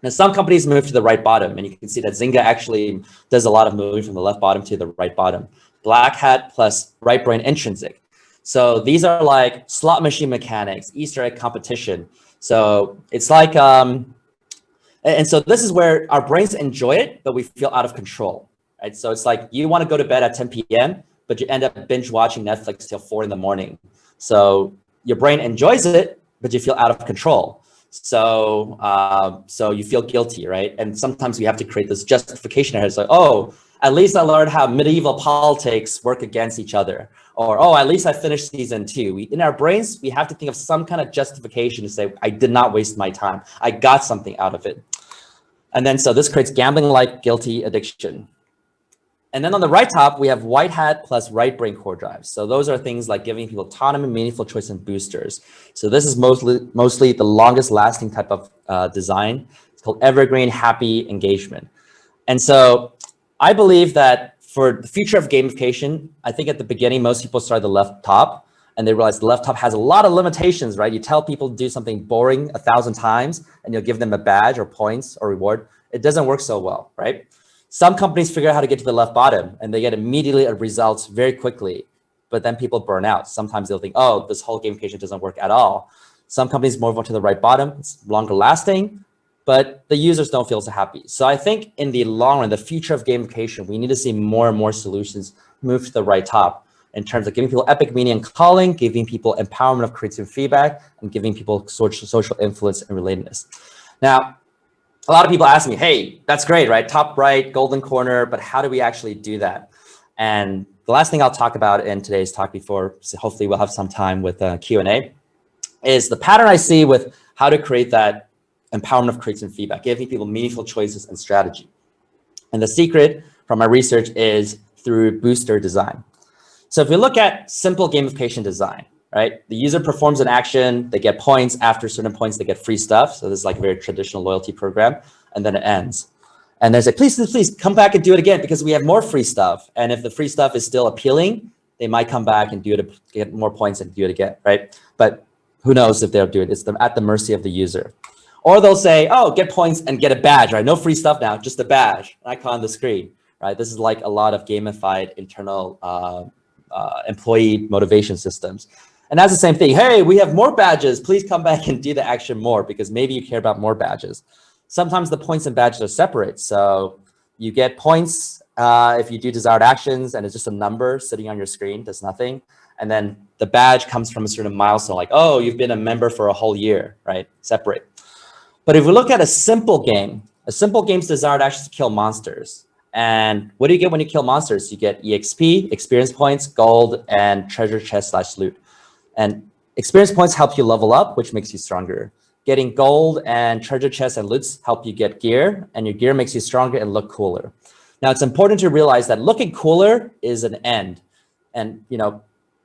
Now, some companies move to the right bottom, and you can see that Zynga actually does a lot of moving from the left bottom to the right bottom. Black hat plus right brain intrinsic. So these are like slot machine mechanics, Easter egg competition. So it's like, and so this is where our brains enjoy it, but we feel out of control, right? So it's like you want to go to bed at 10 p.m., but you end up binge watching Netflix till 4 in the morning. So your brain enjoys it, but you feel out of control. So so you feel guilty, right? And sometimes we have to create this justification. It's like, oh, at least I learned how medieval politics work against each other. Or, oh, at least I finished season 2. In our brains, we have to think of some kind of justification to say, I did not waste my time. I got something out of it. And then, so this creates gambling-like guilty addiction. And then on the right top, we have white hat plus right brain core drives. So those are things like giving people autonomy, meaningful choice, and boosters. So this is mostly the longest lasting type of design. It's called evergreen happy engagement. And so I believe that for the future of gamification, I think at the beginning, most people start at the left top, and they realize the left top has a lot of limitations, right? You tell people to do something boring 1,000 times, and you'll give them a badge or points or reward. It doesn't work so well, right? Some companies figure out how to get to the left bottom, and they get immediately results very quickly, but then people burn out. Sometimes they'll think, oh, this whole gamification doesn't work at all. Some companies move on to the right bottom. It's longer lasting, but the users don't feel so happy. So I think in the long run, the future of gamification, we need to see more and more solutions move to the right top in terms of giving people epic meaning and calling, giving people empowerment of creative feedback, and giving people social influence and relatedness. Now, a lot of people ask me, hey, that's great, right? Top right, golden corner, but how do we actually do that? And the last thing I'll talk about in today's talk before, so hopefully we'll have some time with Q&A, is the pattern I see with how to create that empowerment of creative feedback, giving people meaningful choices and strategy. And the secret from my research is through booster design. So if we look at simple gamification design, right? The user performs an action, they get points. After certain points, they get free stuff. So this is like a very traditional loyalty program, and then it ends. And they say, please come back and do it again because we have more free stuff. And if the free stuff is still appealing, they might come back and do it, get more points and do it again, right? But who knows if they'll do it? It's at the mercy of the user. Or they'll say, oh, get points and get a badge, right? No free stuff now, just a badge, an icon on the screen, right? This is like a lot of gamified internal employee motivation systems. And that's the same thing. Hey, we have more badges. Please come back and do the action more because maybe you care about more badges. Sometimes the points and badges are separate. So you get points if you do desired actions and it's just a number sitting on your screen, does nothing. And then the badge comes from a certain milestone, like, oh, you've been a member for a whole year, right? Separate. But if we look at a simple game's desired action is to kill monsters. And what do you get when you kill monsters? You get EXP, experience points, gold, and treasure chest / loot. And experience points help you level up, which makes you stronger. Getting gold and treasure chests and loots help you get gear, and your gear makes you stronger and look cooler. Now, it's important to realize that looking cooler is an end. And,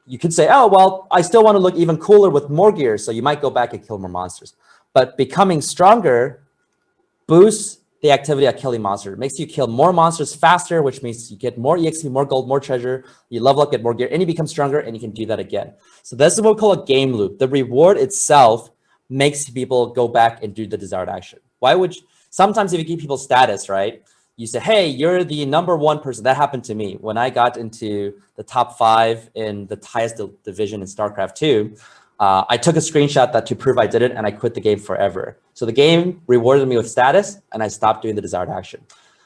you could say, oh, well, I still want to look even cooler with more gear. So you might go back and kill more monsters. But becoming stronger boosts the activity of killing monsters. It makes you kill more monsters faster, which means you get more EXP, more gold, more treasure. You level up, get more gear, and you become stronger, and you can do that again. So this is what we call a game loop. The reward itself makes people go back and do the desired action. Sometimes if you give people status, right? You say, hey, you're the #1 person. That happened to me. When I got into the top 5 in the highest division in StarCraft 2, I took a screenshot to prove I did it, and I quit the game forever. So the game rewarded me with status, and I stopped doing the desired action.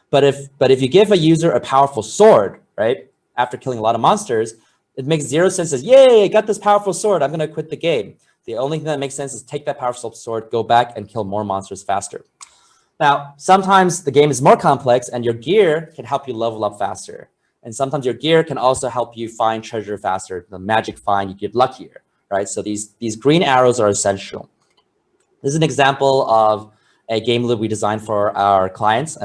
But if you give a user a powerful sword, right, after killing a lot of monsters, it makes zero sense as, yay, I got this powerful sword, I'm going to quit the game. The only thing that makes sense is take that powerful sword, go back and kill more monsters faster. Now, sometimes the game is more complex and your gear can help you level up faster. And sometimes your gear can also help you find treasure faster. The magic find, you get luckier, right? So these green arrows are essential. This is an example of a game loop we designed for our clients.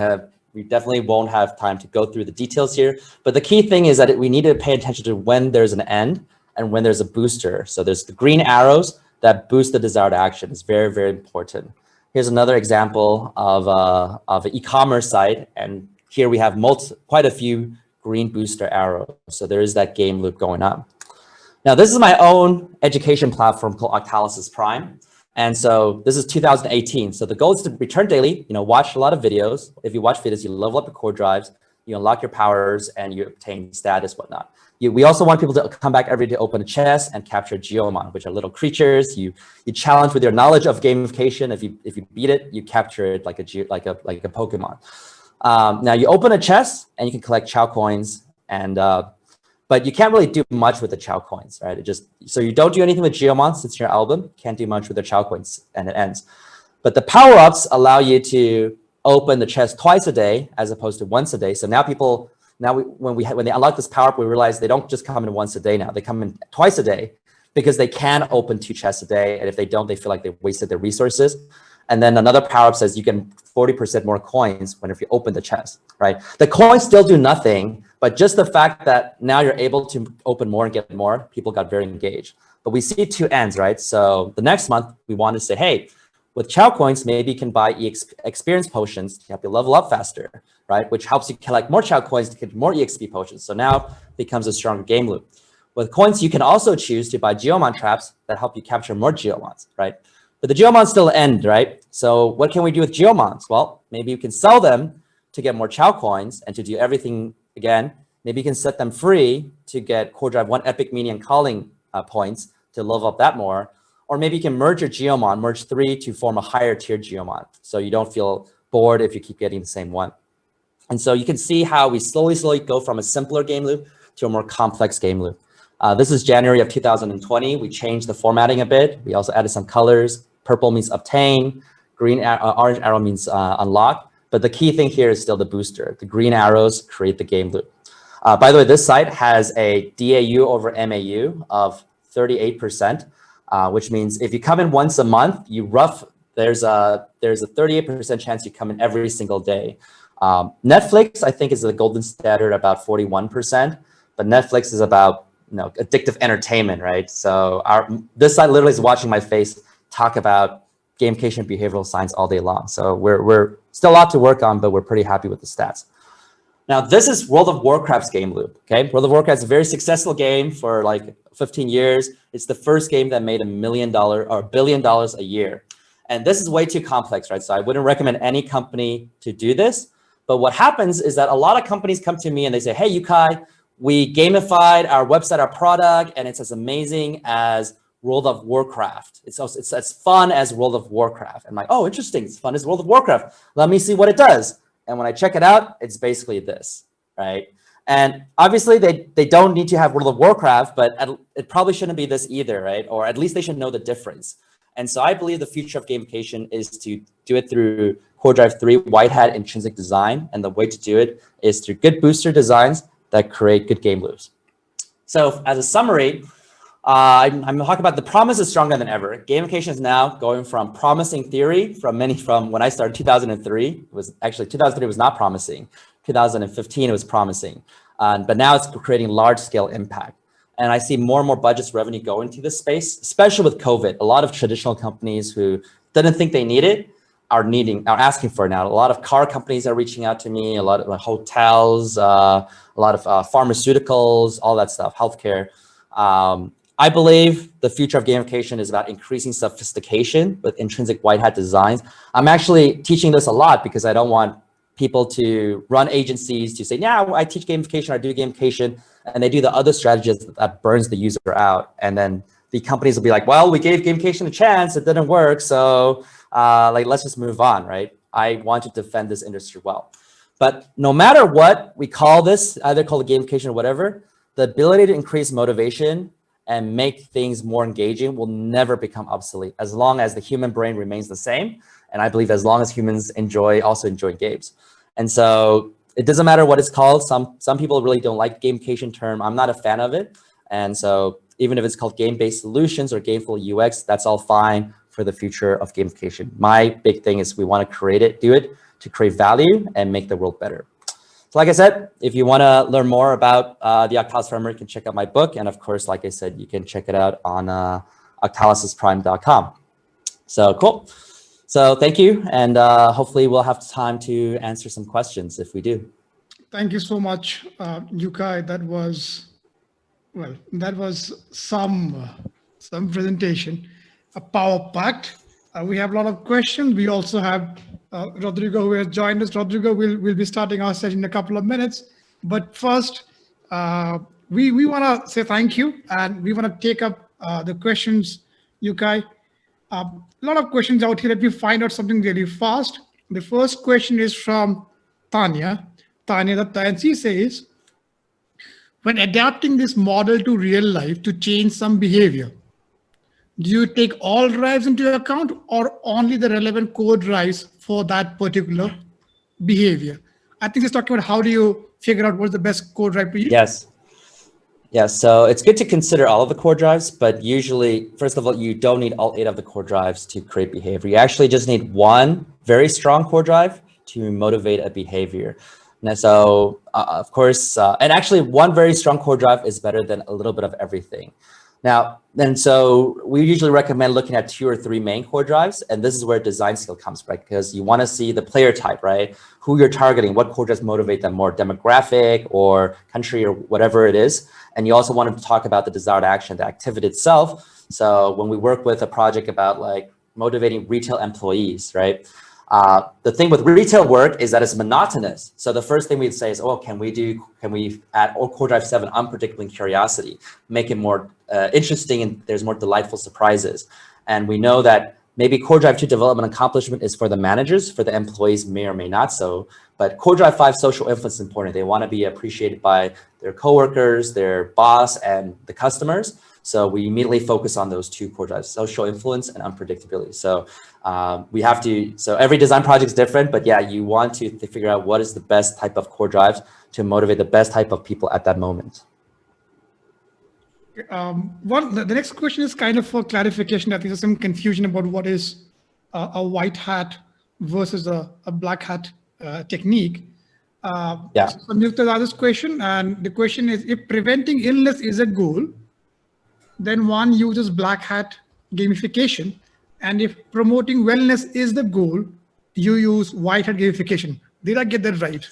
We definitely won't have time to go through the details here, but the key thing is that we need to pay attention to when there's an end and when there's a booster. So there's the green arrows that boost the desired action. It's very, very important. Here's another example of an e-commerce site, and here we have quite a few green booster arrows. So there is that game loop going on. Now, this is my own education platform called Octalysis Prime. And so this is 2018. So the goal is to return daily, watch a lot of videos. If you watch videos, you level up your core drives, you unlock your powers, and you obtain status, whatnot. We also want people to come back every day to open a chest and capture Geomon, which are little creatures. You challenge with your knowledge of gamification. If you beat it, you capture it like a Pokemon. Now you open a chest and you can collect Chou coins, and but you can't really do much with the Chou coins, right? So you don't do anything with Geomon since your album, can't do much with the Chou coins, and it ends. But the power-ups allow you to open the chest twice a day as opposed to once a day. So now when they unlock this power-up, we realize they don't just come in once a day now. They come in twice a day because they can open 2 chests a day. And if they don't, they feel like they've wasted their resources. And then another power-up says you get 40% more coins if you open the chest, right? The coins still do nothing, but just the fact that now you're able to open more and get more, people got very engaged. But we see 2 ends, right? So the next month, we want to say, hey, with Chou coins, maybe you can buy experience potions to help you level up faster, right? Which helps you collect more Chou coins to get more EXP potions. So now it becomes a stronger game loop. With coins, you can also choose to buy Geomon traps that help you capture more Geomons, right? But the Geomons still end, right? So what can we do with Geomons? Well, maybe you can sell them to get more Chou coins and to do everything again. Maybe you can set them free to get core drive 1 epic meaning and calling points to level up that more. or maybe you can merge your geomon, merge 3 to form a higher tier geomon. So you don't feel bored if you keep getting the same one. And so you can see how we slowly go from a simpler game loop to a more complex game loop. This is January of 2020. We changed the formatting a bit. We also added some colors. Purple means obtain, orange arrow means unlock. But the key thing here is still the booster. The green arrows create the game loop. By the way, this site has a DAU over MAU of 38%, which means if you come in once a month, there's a 38% chance you come in every single day. Netflix, I think, is the golden standard, about 41%, but Netflix is about addictive entertainment, right? So this site literally is watching my face talk about gamification and behavioral science all day long. So we're still a lot to work on, but we're pretty happy with the stats. Now, this is World of Warcraft's game loop, okay? World of Warcraft is a very successful game for like 15 years. It's the first game that made $1 million or $1 billion a year. And this is way too complex, right? So I wouldn't recommend any company to do this. But what happens is that a lot of companies come to me and they say, hey, Yukai, we gamified our website, our product, and it's as amazing as World of Warcraft. It's as fun as World of Warcraft. I'm like, oh, interesting. It's fun as World of Warcraft. Let me see what it does. And when I check it out, it's basically this, right? And obviously, they don't need to have World of Warcraft, but it probably shouldn't be this either, right? Or at least they should know the difference. And so I believe the future of gamification is to do it through Core Drive 3 white hat intrinsic design. And the way to do it is through good booster designs that create good game loops. So as a summary, I'm talking about the promise is stronger than ever. Gamification is now going from promising theory from when I started 2003. It was actually 2003 was not promising. 2015 it was promising, but now it's creating large scale impact. And I see more and more budgets revenue go into this space, especially with COVID. A lot of traditional companies who didn't think they need it are asking for it now. A lot of car companies are reaching out to me, a lot of hotels, a lot of pharmaceuticals, all that stuff, healthcare. I believe the future of gamification is about increasing sophistication with intrinsic white hat designs. I'm actually teaching this a lot because I don't want people to run agencies to say, yeah, I teach gamification, I do gamification, and they do the other strategies that burns the user out. And then the companies will be like, well, we gave gamification a chance, it didn't work, so let's just move on, right? I want to defend this industry well. But no matter what we call this, either call it gamification or whatever, the ability to increase motivation and make things more engaging will never become obsolete as long as the human brain remains the same. And I believe as long as humans also enjoy games. And so it doesn't matter what it's called. Some people really don't like the gamification term. I'm not a fan of it. And so even if it's called game-based solutions or gameful UX, that's all fine for the future of gamification. My big thing is we want to do it to create value and make the world better. So like I said, if you want to learn more about the Octalysis framework, you can check out my book. And of course, like I said, you can check it out on octalysisprime.com. So cool. So thank you. And hopefully we'll have time to answer some questions if we do. Thank you so much, Yukai. That was some presentation, a power-packed. We have a lot of questions. We also have Rodrigo who has joined us. Rodrigo will be starting our session in a couple of minutes. But first, we want to say thank you, and we want to take up the questions, Yukai. A lot of questions out here. Let me find out something really fast. The first question is from Tanya. And she says, when adapting this model to real life to change some behavior, do you take all drives into account or only the relevant core drives for that particular behavior? I think it's talking about how do you figure out what's the best core drive to use? Yes. Yeah, so it's good to consider all of the core drives, but usually, first of all, you don't need all 8 of the core drives to create behavior. You actually just need one very strong core drive to motivate a behavior. And so, of course, and actually one very strong core drive is better than a little bit of everything. Now, and so we usually recommend looking at 2 or 3 main core drives, and this is where design skill comes, right? Because you want to see the player type, right? Who you're targeting, what core drives motivate them more, demographic or country or whatever it is. And you also want to talk about the desired action, the activity itself. So when we work with a project about like motivating retail employees, right? The thing with retail work is that it's monotonous. So the first thing we'd say is, oh, can we add core drive 7 unpredictable curiosity, make it more interesting and there's more delightful surprises. And we know that maybe Core Drive 2 development accomplishment is for the managers, for the employees may or may not so, but Core Drive 5 social influence is important. They want to be appreciated by their coworkers, their boss, and the customers. So we immediately focus on those two core drives, social influence and unpredictability. So we have to, so every design project is different, but yeah, you want to figure out what is the best type of core drives to motivate the best type of people at that moment. The next question is kind of for clarification. I think there's some confusion about what is a white hat versus a black hat technique. Yeah. So Newton asked this question, and the question is, if preventing illness is a goal, then one uses black hat gamification. And if promoting wellness is the goal, you use white hat gamification. Did I get that right?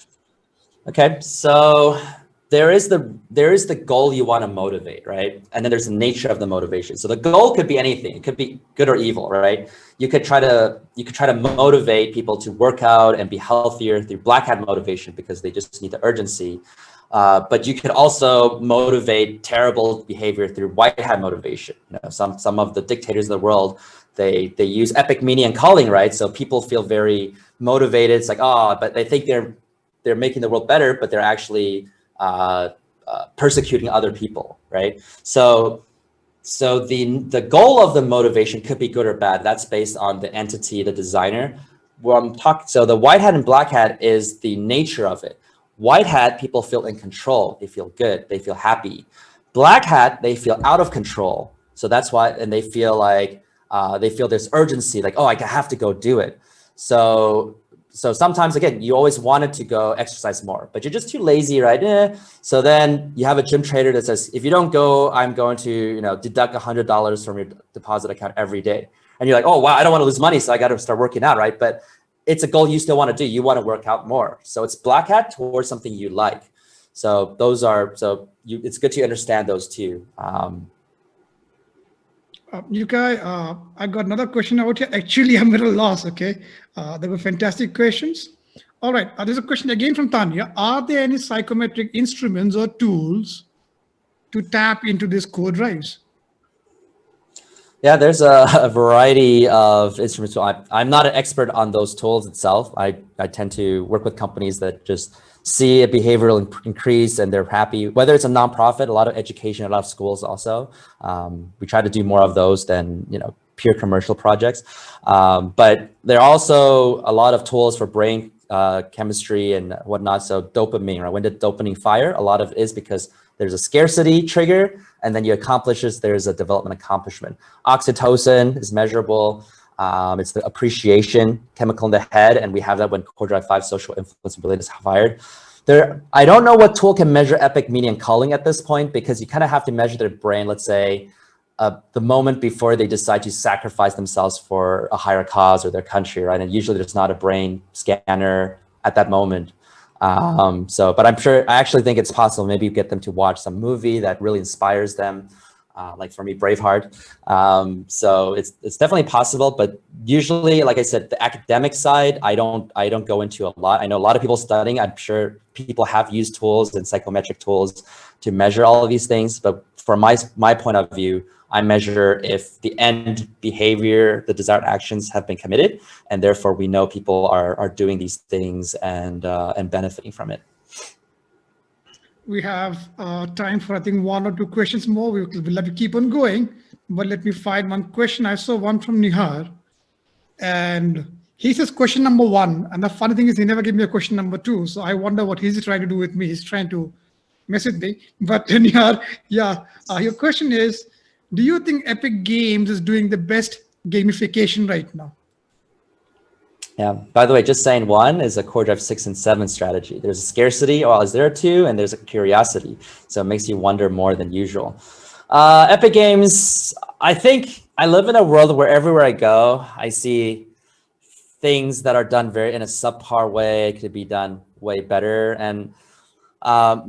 Okay, so there is the goal you want to motivate, right? And then there's the nature of the motivation. So the goal could be anything. It could be good or evil, right? You could try to motivate people to work out and be healthier through black hat motivation because they just need the urgency. But you could also motivate terrible behavior through white hat motivation. You know, some of the dictators of the world, they use epic meaning and calling, right? So people feel very motivated. It's like, oh, but they think they're making the world better, but they're actually persecuting other people, right? So the goal of the motivation could be good or bad. That's based on the entity, the designer. So the white hat and black hat is the nature of it. White hat, people feel in control. They feel good. They feel happy. Black hat, they feel out of control. So that's why, and they feel like, they feel this urgency, like, oh, I have to go do it. So sometimes, again, you always wanted to go exercise more, but you're just too lazy, right? So then you have a gym trader that says, if you don't go, I'm going to, deduct $100 from your deposit account every day. And you're like, oh, wow, I don't want to lose money, so I got to start working out, right? But it's a goal you still want to do. You want to work out more. So it's black hat towards something you like. So it's good to understand those two. Yukai, I got another question out here. Actually, I'm at a loss, okay? They were fantastic questions. All right, there's a question again from Tanya. Are there any psychometric instruments or tools to tap into these core drives? Yeah, there's a variety of instruments. So I'm not an expert on those tools itself. I tend to work with companies that just see a behavioral increase and they're happy, whether it's a nonprofit, a lot of education, a lot of schools also. We try to do more of those than, pure commercial projects. But there are also a lot of tools for brain chemistry and whatnot. So dopamine, right? When did dopamine fire? A lot of it is because there's a scarcity trigger, and then you accomplish this, there's a development accomplishment. Oxytocin is measurable. It's the appreciation chemical in the head, and we have that when Core Drive 5 social influence ability is fired. I don't know what tool can measure epic meaning and calling at this point, because you kind of have to measure their brain, let's say, the moment before they decide to sacrifice themselves for a higher cause or their country, right? And usually there's not a brain scanner at that moment. But I actually think it's possible. Maybe you get them to watch some movie that really inspires them. Like for me, Braveheart. So it's definitely possible, but usually, like I said, the academic side, I don't go into a lot. I know a lot of people studying. I'm sure people have used tools and psychometric tools to measure all of these things. But from my point of view, I measure if the end behavior, the desired actions have been committed, and therefore we know people are doing these things and benefiting from it. We have time for, I think, one or two questions more. We'll have to keep on going, but let me find one question. I saw one from Nihar, and he says question number 1. And the funny thing is he never gave me a question number 2. So I wonder what he's trying to do with me. He's trying to mess with me. But Nihar, your question is, do you think Epic Games is doing the best gamification right now? Yeah, by the way, just saying 1 is a Core Drive 6 and 7 strategy. There's a scarcity, well, is there a 2? And there's a curiosity. So it makes you wonder more than usual. Epic Games, I think I live in a world where everywhere I go, I see things that are done in a subpar way. It could be done way better. And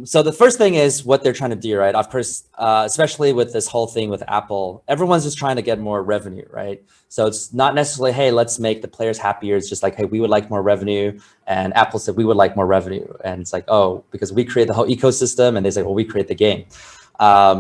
so the first thing is what they're trying to do, right? Of course, especially with this whole thing with Apple, everyone's just trying to get more revenue, right? So it's not necessarily, hey, let's make the players happier. It's just like, hey, we would like more revenue. And Apple said, we would like more revenue. And it's like, oh, because we create the whole ecosystem. And they say, well, we create the game.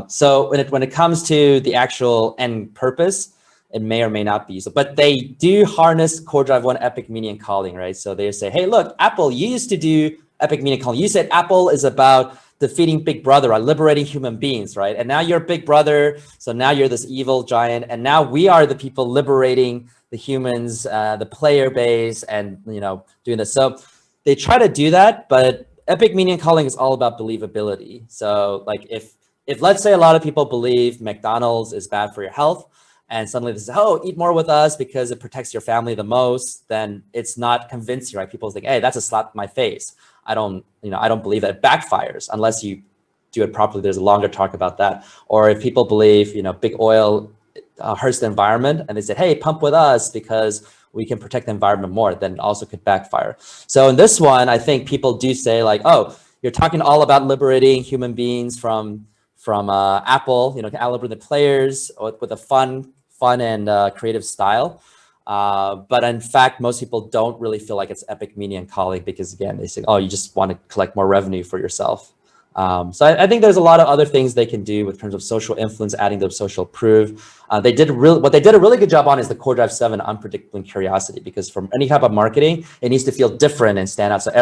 So when it comes to the actual end purpose, it may or may not be. So, but they do harness core drive 1 epic meaning and calling, right? So they say, hey, look, Apple, you used to do epic meaning and calling. You said Apple is about defeating Big Brother or liberating human beings, right? And now you're Big Brother, so now you're this evil giant, and now we are the people liberating the humans, the player base, and doing this. So they try to do that, but epic meaning and calling is all about believability. So like if let's say a lot of people believe McDonald's is bad for your health, and suddenly this is, oh, eat more with us because it protects your family the most, then it's not convincing, right? People think, hey, that's a slap in my face. I don't believe that. It backfires unless you do it properly. There's a longer talk about that. Or if people believe, big oil hurts the environment, and they say, hey, pump with us because we can protect the environment more, then also could backfire. So in this one, I think people do say like, oh, you're talking all about liberating human beings from Apple, liberate the players with a fun and creative style. But in fact, most people don't really feel like it's epic meaning and calling because, again, they say, oh, you just want to collect more revenue for yourself. So I think there's a lot of other things they can do in terms of social influence, adding the social proof. What they did a really good job on is the core drive 7, unpredictable and curiosity, because from any type of marketing, it needs to feel different and stand out. So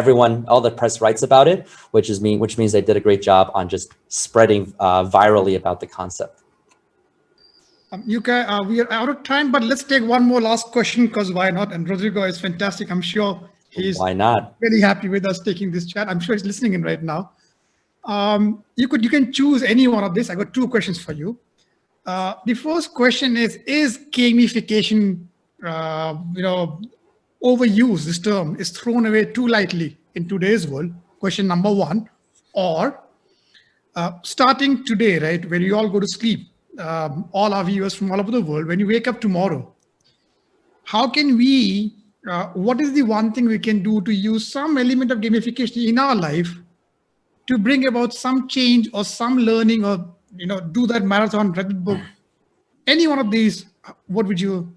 all the press writes about it, which means they did a great job on just spreading virally about the concept. Yuka, we are out of time, but let's take one more last question, because why not? And Rodrigo is fantastic. I'm sure he's why not very happy with us taking this chat. I'm sure he's listening in right now. You can choose any one of this. I got 2 questions for you. The first question is gamification, overused? This term is thrown away too lightly in today's world. Question number 1. Or starting today, right, when you all go to sleep, all our viewers from all over the world, when you wake up tomorrow, how can we, what is the one thing we can do to use some element of gamification in our life to bring about some change or some learning, or do that marathon, read the book? Any one of these, what would you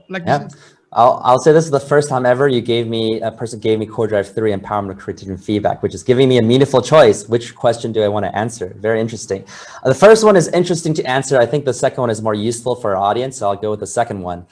like to say? I'll say this is the first time ever a person gave me core drive 3 empowerment, critique, and feedback, which is giving me a meaningful choice. Which question do I want to answer? Very interesting. The first one is interesting to answer. I think the second one is more useful for our audience, so I'll go with the second one.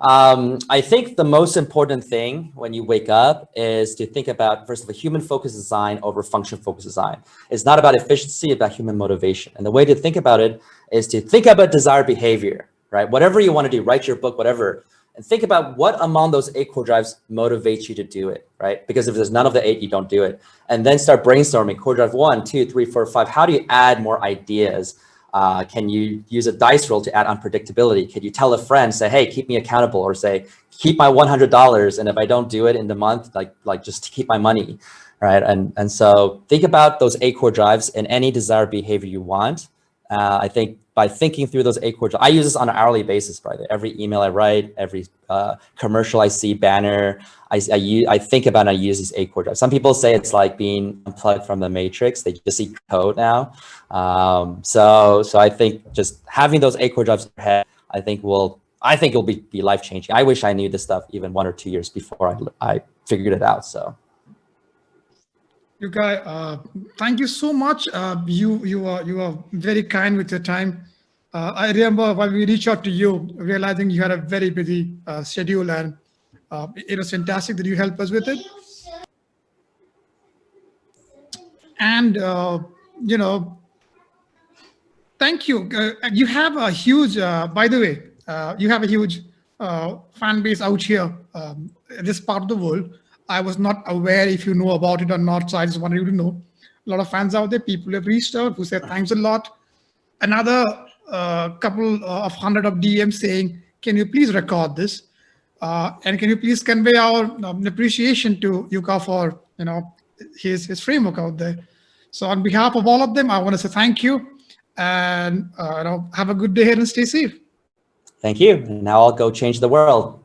I think the most important thing when you wake up is to think about, first of all, human-focused design over function-focused design. It's not about efficiency, it's about human motivation. And the way to think about it is to think about desired behavior, right? Whatever you want to do, write your book, whatever, and think about what among those 8 core drives motivates you to do it, right? Because if there's none of the 8, you don't do it. And then start brainstorming core drive 1, 2, 3, 4, 5. How do you add more ideas? Can you use a dice roll to add unpredictability? Can you tell a friend, say, hey, keep me accountable, or say, keep my $100. And if I don't do it in the month, like just keep my money, right? And so think about those 8 core drives in any desired behavior you want. I think by thinking through those 8 core drives, I use this on an hourly basis, by the way. Every email I write, every commercial I see, banner, I think about and I use these 8 core drives. Some people say it's like being unplugged from the matrix. They just see code now. So I think just having those 8 core drives in your head, I think it'll be life-changing. I wish I knew this stuff even 1 or 2 years before I figured it out. So. Yuka, thank you so much. You are very kind with your time. I remember when we reached out to you, realizing you had a very busy schedule, and it was fantastic that you helped us with it. And thank you. You have a huge, by the way, you have a huge fan base out here, this part of the world. I was not aware if you know about it or not, so I just wanted you to know. A lot of fans out there, people have reached out who said thanks a lot. Another couple of 100 of DMs saying, can you please record this? And can you please convey our appreciation to Yuka for his framework out there. So on behalf of all of them, I want to say thank you, and have a good day here and stay safe. Thank you. And now I'll go change the world.